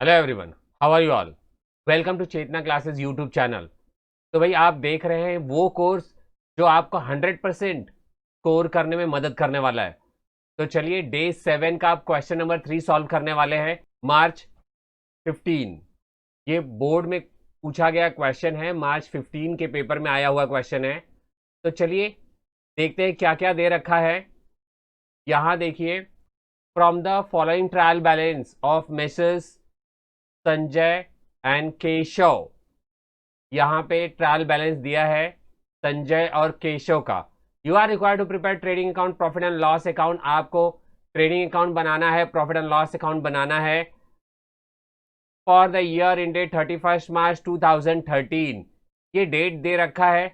Hello everyone, how are you all. Welcome to Chetna classes YouTube channel. तो भाई आप देख रहे हैं वो कोर्स जो आपको 100% स्कोर करने में मदद करने वाला है। तो चलिए डे 7 का आप क्वेश्चन नंबर 3 सॉल्व करने वाले हैं। मार्च 15 ये बोर्ड में पूछा गया क्वेश्चन है, मार्च 15 के पेपर में आया हुआ क्वेश्चन है। तो चलिए देखते हैं क्या क्या दे रखा है। यहाँ देखिए, from the following trial balance of messrs Sanjay and Keshav. यहाँ पे ट्रायल बैलेंस दिया है संजय और केशव का। You are required to prepare trading account, profit and loss account. आपको ट्रेडिंग अकाउंट बनाना है, प्रॉफिट एंड लॉस अकाउंट बनाना है for the year ended 31 March 2013। ये डेट दे रखा है,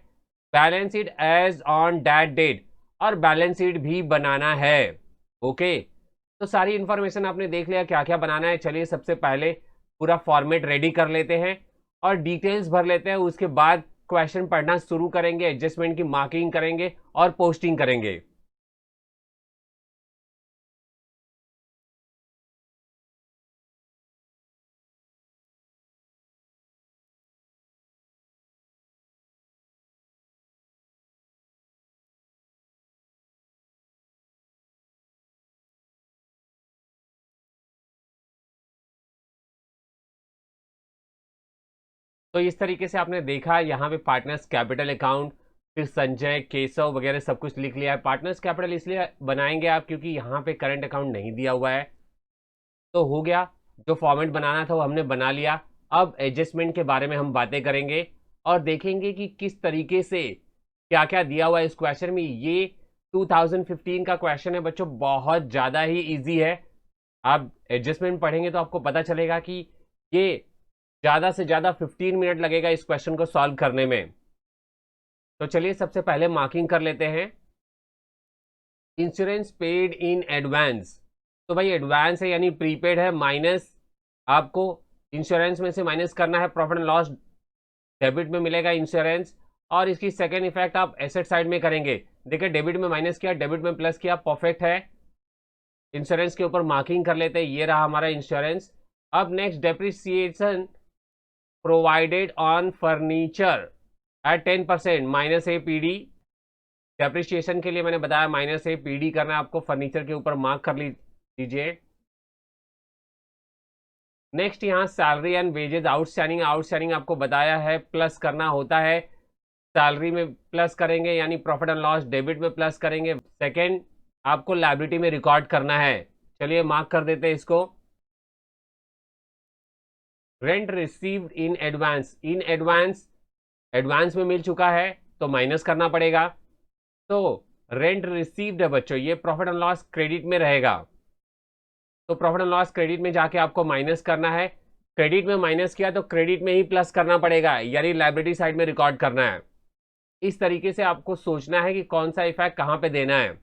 balance sheet as on that date, और बैलेंस शीट भी बनाना है। ओके, तो सारी इंफॉर्मेशन आपने देख लिया क्या क्या बनाना है। चलिए सबसे पहले पूरा फॉर्मेट रेडी कर लेते हैं और डिटेल्स भर लेते हैं। उसके बाद क्वेश्चन पढ़ना शुरू करेंगे, एडजस्टमेंट की मार्किंग करेंगे और पोस्टिंग करेंगे। तो इस तरीके से आपने देखा यहाँ पे पार्टनर्स कैपिटल अकाउंट, फिर संजय केशव वगैरह सब कुछ लिख लिया है। पार्टनर्स कैपिटल इसलिए बनाएंगे आप क्योंकि यहाँ पे करंट अकाउंट नहीं दिया हुआ है। तो हो गया, जो फॉर्मेट बनाना था वो हमने बना लिया। अब एडजस्टमेंट के बारे में हम बातें करेंगे और देखेंगे कि किस तरीके से क्या क्या दिया हुआ है इस क्वेश्चन में। ये 2015 का क्वेश्चन है बच्चों, बहुत ज़्यादा ही इजी है। आप एडजस्टमेंट पढ़ेंगे तो आपको पता चलेगा कि ये ज़्यादा से ज़्यादा 15 मिनट लगेगा इस क्वेश्चन को सॉल्व करने में। तो चलिए सबसे पहले मार्किंग कर लेते हैं। इंश्योरेंस पेड इन एडवांस, तो भाई एडवांस है यानी प्रीपेड है, माइनस आपको इंश्योरेंस में से माइनस करना है। प्रॉफिट एंड लॉस डेबिट में मिलेगा इंश्योरेंस, और इसकी सेकेंड इफेक्ट आप एसेट साइड में करेंगे। देखिए डेबिट में माइनस किया, डेबिट में प्लस किया, परफेक्ट है। इंश्योरेंस के ऊपर मार्किंग कर लेते हैं, ये रहा हमारा इंश्योरेंस। अब next, depreciation provided on furniture at 10% minus A P D. Depreciation के लिए मैंने बताया माइनस ए पी डी करना है आपको, फर्नीचर के ऊपर मार्क कर लीजिए। नेक्स्ट यहाँ salary and wages outstanding, outstanding आपको बताया है प्लस करना होता है। सैलरी में प्लस करेंगे यानी प्रॉफिट एंड लॉस डेबिट में प्लस करेंगे। सेकेंड, आपको लायबिलिटी में रिकॉर्ड करना है। चलिए मार्क कर देते हैं इसको। Rent received in advance, in advance, advance में मिल चुका है तो माइनस करना पड़ेगा। तो रेंट रिसीव्ड है बच्चों, ये प्रॉफिट एंड लॉस क्रेडिट में रहेगा। तो प्रॉफिट एंड लॉस क्रेडिट में जाके आपको माइनस करना है। क्रेडिट में माइनस किया तो क्रेडिट में ही प्लस करना पड़ेगा, यानी लायबिलिटी साइड में रिकॉर्ड करना है। इस तरीके से आपको सोचना है कि कौन सा इफेक्ट कहां पे देना है।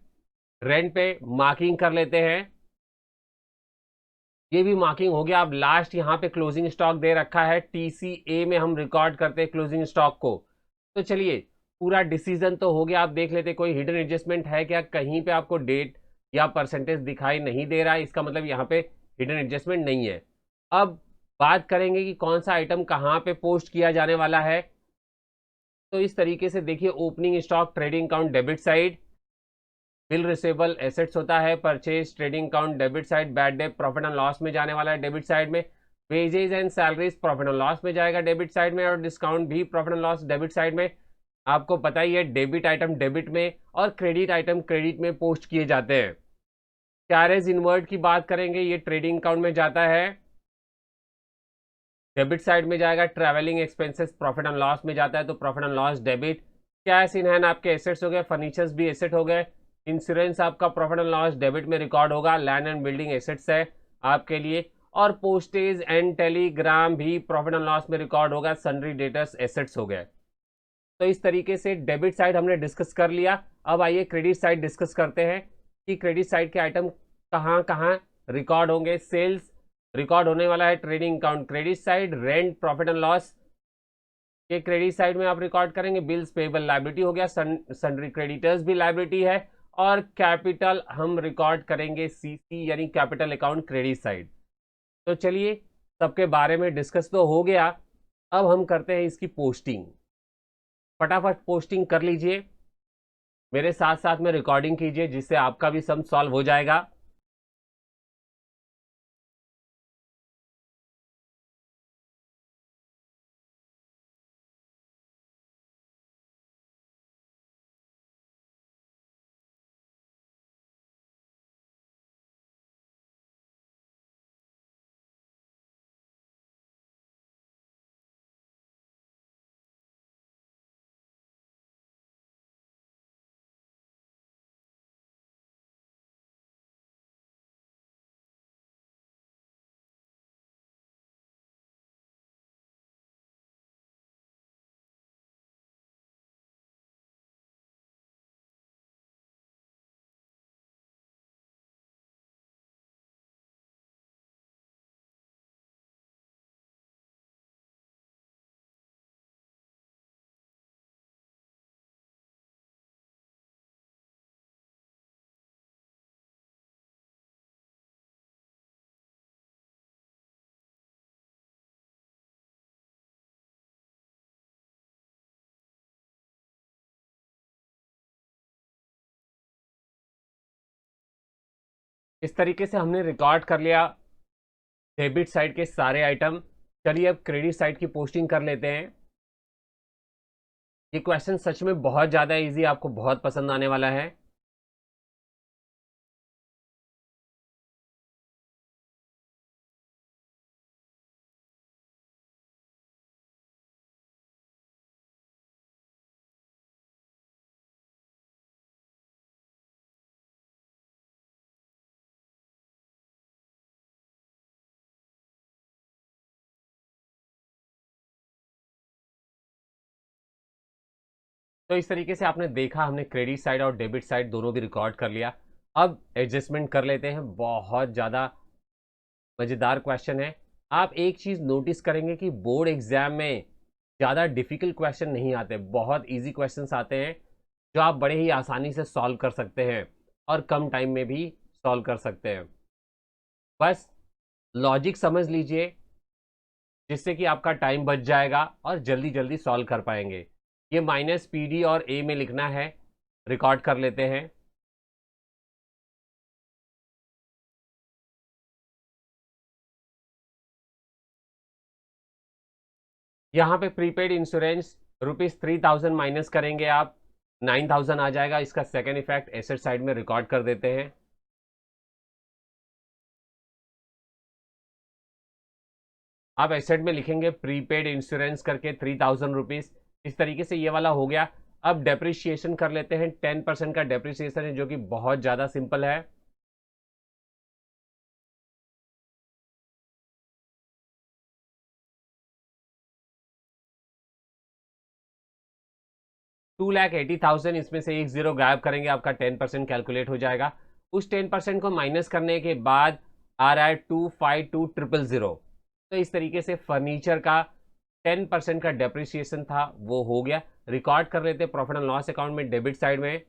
रेंट पे मार्किंग कर लेते हैं, ये भी मार्किंग हो गया। अब लास्ट यहाँ पे क्लोजिंग स्टॉक दे रखा है, टीसीए में हम रिकॉर्ड करते हैं क्लोजिंग स्टॉक को। तो चलिए पूरा डिसीजन तो हो गया। आप देख लेते कोई हिडन एडजस्टमेंट है क्या, कहीं पे आपको डेट या परसेंटेज दिखाई नहीं दे रहा है, इसका मतलब यहाँ पे हिडन एडजस्टमेंट नहीं है। अब बात करेंगे कि कौन सा आइटम कहाँ पे पोस्ट किया जाने वाला है। तो इस तरीके से देखिए, opening stock trading account debit side, bill receivable assets होता है, purchase trading account debit side, bad debt profit and loss में जाने वाला है डेबिट साइड में, wages and salaries profit and loss में जाएगा डेबिट साइड में, और डिस्काउंट भी profit and loss debit side में। आपको पता ही है डेबिट आइटम डेबिट में और क्रेडिट आइटम क्रेडिट में पोस्ट किए जाते हैं। कैरेज इनवर्ट की बात करेंगे, ये ट्रेडिंग अकाउंट में जाता है, डेबिट साइड में जाएगा। Travelling expenses profit and loss में जाता है तो profit and loss debit. Cash in hand आपके एसेट्स हो गए, फर्नीचर्स भी एसेट हो गए। इंश्योरेंस आपका प्रॉफिट एंड लॉस डेबिट में रिकॉर्ड होगा, लैंड एंड बिल्डिंग एसेट्स है आपके लिए। और पोस्टेज एंड टेलीग्राम भी प्रॉफिट एंड लॉस में रिकॉर्ड होगा, सन्ड्री डेटर्स एसेट्स हो गए। तो इस तरीके से डेबिट साइड हमने डिस्कस कर लिया। अब आइए क्रेडिट साइड डिस्कस करते हैं कि क्रेडिट साइड के आइटम कहाँ कहाँ रिकॉर्ड होंगे। सेल्स रिकॉर्ड होने वाला है trading account credit side, rent profit and loss के क्रेडिट साइड में आप रिकॉर्ड करेंगे, बिल्स पेबल लायबिलिटी हो गया, सन्ड्री क्रेडिटर्स भी लायबिलिटी है, और कैपिटल हम रिकॉर्ड करेंगे सीसी यानी कैपिटल अकाउंट क्रेडिट साइड। तो चलिए सबके बारे में डिस्कस तो हो गया। अब हम करते हैं इसकी पोस्टिंग। फटाफट पोस्टिंग कर लीजिए, मेरे साथ साथ में रिकॉर्डिंग कीजिए, जिससे आपका भी सम सॉल्व हो जाएगा। इस तरीके से हमने रिकॉर्ड कर लिया डेबिट साइड के सारे आइटम। चलिए अब क्रेडिट साइड की पोस्टिंग कर लेते हैं। ये क्वेश्चन सच में बहुत ज़्यादा इजी, आपको बहुत पसंद आने वाला है। तो इस तरीके से आपने देखा, हमने क्रेडिट साइड और डेबिट साइड दोनों भी रिकॉर्ड कर लिया। अब एडजस्टमेंट कर लेते हैं। बहुत ज़्यादा मज़ेदार क्वेश्चन है। आप एक चीज़ नोटिस करेंगे कि बोर्ड एग्जाम में ज़्यादा डिफिकल्ट क्वेश्चन नहीं आते, बहुत इजी क्वेश्चंस आते हैं जो आप बड़े ही आसानी से सॉल्व कर सकते हैं और कम टाइम में भी सॉल्व कर सकते हैं। बस लॉजिक समझ लीजिए, जिससे कि आपका टाइम बच जाएगा और जल्दी जल्दी सॉल्व कर पाएंगे। ये माइनस पी डी और ए में लिखना है, रिकॉर्ड कर लेते हैं। यहाँ पे प्रीपेड इंश्योरेंस ₹3000 माइनस करेंगे आप, 9000 आ जाएगा। इसका सेकेंड इफेक्ट एसेट साइड में रिकॉर्ड कर देते हैं। आप एसेट में लिखेंगे प्रीपेड इंश्योरेंस करके ₹3000। इस तरीके से ये वाला हो गया। अब डेप्रिसिएशन कर लेते हैं। 10% का डेप्रिसिएशन है, जो कि बहुत ज़्यादा सिंपल है। ₹2,80,000, इसमें से एक जीरो गायब करेंगे, आपका 10% कैलकुलेट हो जाएगा। उस 10% को माइनस करने के बाद आ रहा है 252,000। तो इस तरीके से फर्नीचर का 10% का डेप्रिसिएशन था, वो हो गया। रिकॉर्ड कर लेते प्रॉफिट एंड लॉस अकाउंट में डेबिट साइड में।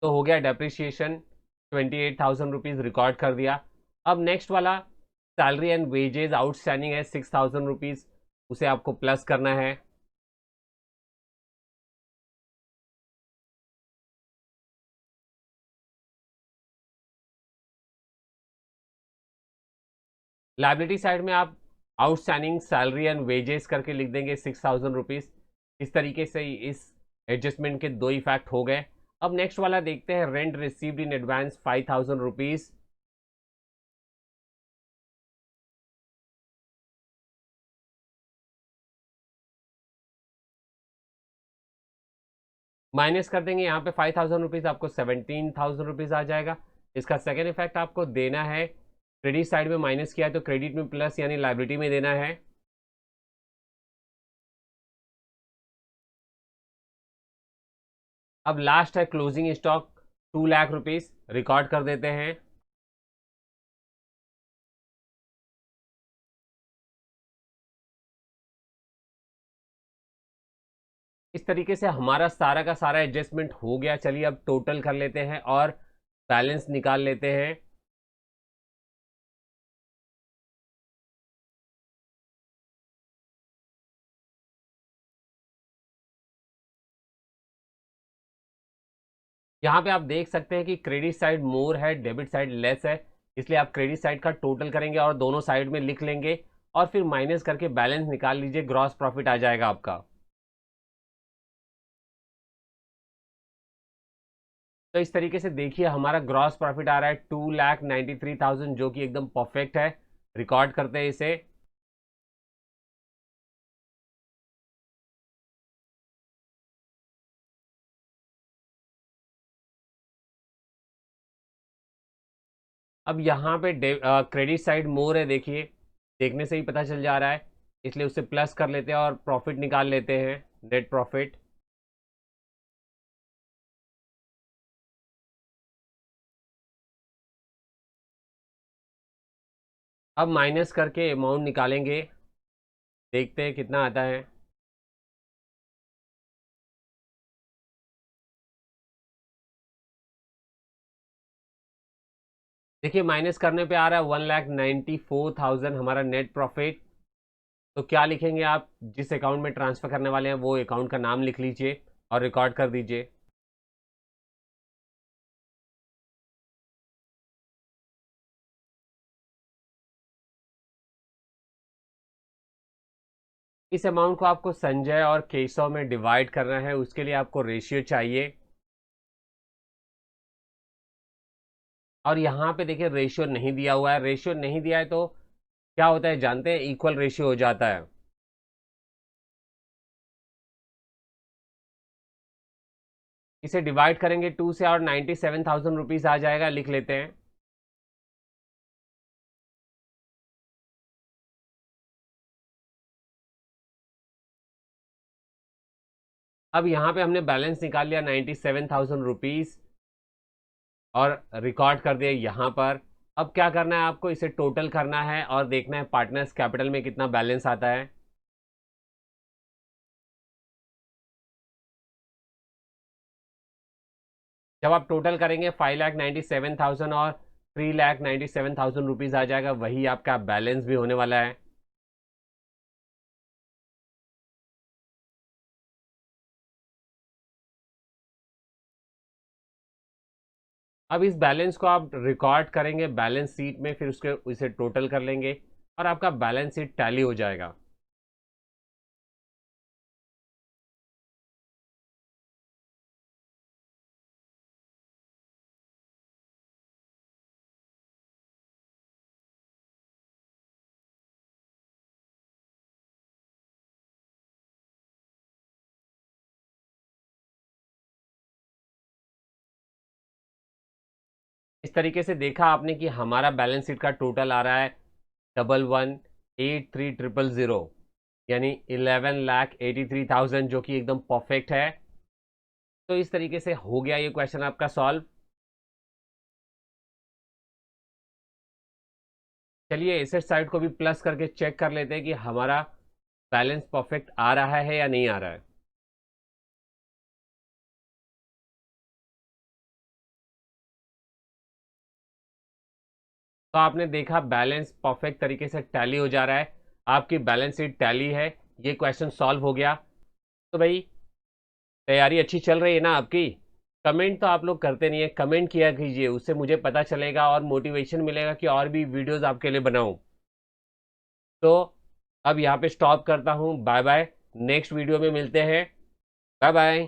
तो हो गया डेप्रिसिएशन ₹28,000, रिकॉर्ड कर दिया। अब नेक्स्ट वाला सैलरी एंड वेजेस आउटस्टैंडिंग है ₹6,000, उसे आपको प्लस करना है। लाइबिलिटी साइड में आप आउटस्टैंडिंग सैलरी एंड वेजेस करके लिख देंगे ₹6,000। इस तरीके से इस एडजस्टमेंट के दो इफेक्ट हो गए। अब नेक्स्ट वाला देखते हैं, rent received in advance ₹5,000। Minus कर देंगे यहाँ पे ₹5,000, आपको ₹17,000 आ जाएगा। इसका सेकेंड इफेक्ट आपको देना है, क्रेडिट साइड में माइनस किया है तो क्रेडिट में प्लस यानी लाइबिलिटी में देना है। अब लास्ट है क्लोजिंग स्टॉक ₹2,00,000, रिकॉर्ड कर देते हैं। इस तरीके से हमारा सारा का सारा एडजस्टमेंट हो गया। चलिए अब टोटल कर लेते हैं और बैलेंस निकाल लेते हैं। यहाँ पे आप देख सकते हैं कि क्रेडिट साइड मोर है, डेबिट साइड लेस है, इसलिए आप क्रेडिट साइड का टोटल करेंगे और दोनों साइड में लिख लेंगे और फिर माइनस करके बैलेंस निकाल लीजिए, ग्रॉस प्रॉफिट आ जाएगा आपका। तो इस तरीके से देखिए हमारा ग्रॉस प्रॉफिट आ रहा है 2,93,000, जो कि एकदम परफेक्ट है। रिकॉर्ड करते हैं इसे। अब यहाँ पे क्रेडिट साइड मोर है, देखिए देखने से ही पता चल जा रहा है, इसलिए उसे प्लस कर लेते हैं और प्रॉफिट निकाल लेते हैं, नेट प्रॉफिट। अब माइनस करके अमाउंट निकालेंगे, देखते हैं कितना आता है। देखिए माइनस करने पे आ रहा है 1,94,000 हमारा नेट प्रॉफिट। तो क्या लिखेंगे आप, जिस अकाउंट में ट्रांसफर करने वाले हैं वो अकाउंट का नाम लिख लीजिए और रिकॉर्ड कर दीजिए। इस अमाउंट को आपको संजय और केशव में डिवाइड करना है, उसके लिए आपको रेशियो चाहिए। और यहाँ पे देखिए रेशियो नहीं दिया हुआ है, रेशियो नहीं दिया है तो क्या होता है जानते हैं, इक्वल रेशियो हो जाता है। इसे डिवाइड करेंगे 2 से और 97,000 रुपीज आ जाएगा, लिख लेते हैं। अब यहाँ पे हमने बैलेंस निकाल लिया 97,000 रुपीज और रिकॉर्ड कर दिया यहाँ पर। अब क्या करना है आपको, इसे टोटल करना है और देखना है पार्टनर्स कैपिटल में कितना बैलेंस आता है। जब आप टोटल करेंगे 5,97,000 और 3,97,000 रुपीज आ जाएगा, वही आपका बैलेंस भी होने वाला है। अब इस बैलेंस को आप रिकॉर्ड करेंगे बैलेंस शीट में, फिर उसके इसे टोटल कर लेंगे और आपका बैलेंस शीट टैली हो जाएगा। इस तरीके से देखा आपने कि हमारा बैलेंस शीट का टोटल आ रहा है 11,83,000, यानी 11,83,000, जो कि एकदम परफेक्ट है। तो इस तरीके से हो गया ये क्वेश्चन आपका सॉल्व। चलिए एसेट साइड को भी प्लस करके चेक कर लेते हैं कि हमारा बैलेंस परफेक्ट आ रहा है या नहीं आ रहा है। तो आपने देखा बैलेंस परफेक्ट तरीके से टैली हो जा रहा है, आपकी बैलेंस शीट टैली है, ये क्वेश्चन सॉल्व हो गया। तो भाई तैयारी अच्छी चल रही है ना आपकी। कमेंट तो आप लोग करते नहीं है, कमेंट किया कीजिए, उससे मुझे पता चलेगा और मोटिवेशन मिलेगा कि और भी वीडियोस आपके लिए बनाऊं। तो अब यहाँ पे स्टॉप करता हूँ, बाय बाय, नेक्स्ट वीडियो में मिलते हैं, बाय बाय।